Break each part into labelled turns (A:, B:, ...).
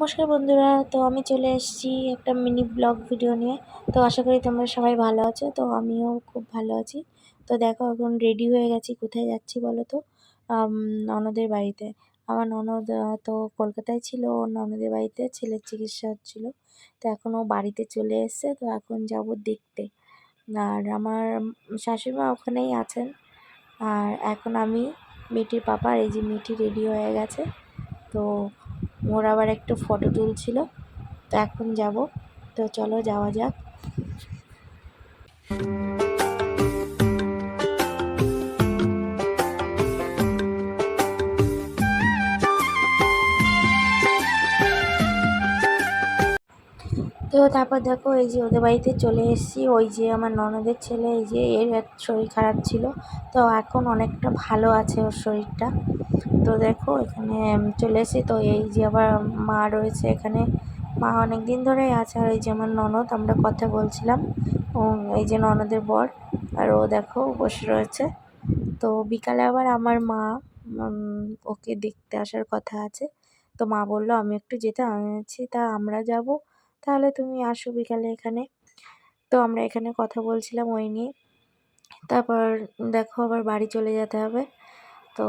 A: নমস্কার বন্ধুরা, তো আমি চলে এসেছি একটা মিনি ব্লগ ভিডিও নিয়ে। তো আশা করি তোমরা সবাই ভালো আছো। তো আমিও খুব ভালো আছি। তো দেখো এখন রেডি হয়ে গেছি। কোথায় যাচ্ছি বলো তো? ননদের বাড়িতে। আমার ননদ তো কলকাতায় ছিল, ওর ননদের বাড়িতে ছেলের চিকিৎসা হচ্ছিল। তো এখন ও বাড়িতে চলে এসেছে, তো এখন যাব দেখতে। আর আমার শাশুড়িমা ওখানেই আছেন। আর এখন আমি মিঠির পাপা, এই যে মিঠি রেডি হয়ে গেছে। তো ওর আবার একটু ফটো তুলছিল। তো এখন যাব, তো চলো যাওয়া যাক। তো তারপর দেখো এই যে ওদের বাড়িতে চলে এসেছি। ওই যে আমার ননদের ছেলে, এই যে এর শরীর খারাপ ছিল, তো এখন অনেকটা ভালো আছে ওর শরীরটা। তো দেখো এখানে চলে এসেছি। তো এই যে আবার মা রয়েছে এখানে, মা অনেক দিন ধরেই আছে। আর এই যে আমার ননদ, আমরা কথা বলছিলাম। এই যে ননদের বর, আর ও দেখো বসে রয়েছে। তো বিকালে আবার আমার মা ওকে দেখতে আসার কথা আছে। তো মা বললো আমি একটু যেতে, আমি বলছি তা আমরা যাব, তাহলে তুমি আসো বিকালে এখানে। তো আমরা এখানে কথা বলছিলাম ওই নিয়ে। তারপর দেখো আবার বাড়ি চলে যেতে হবে। তো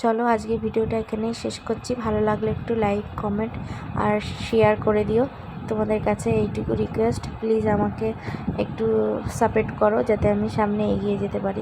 A: চলো আজকে ভিডিওটা এখানেই শেষ করছি। ভালো লাগলে একটু লাইক, কমেন্ট আর শেয়ার করে দিও। তোমাদের কাছে এইটুকু রিকোয়েস্ট, প্লিজ আমাকে একটু সাপোর্ট করো যাতে আমি সামনে এগিয়ে যেতে পারি।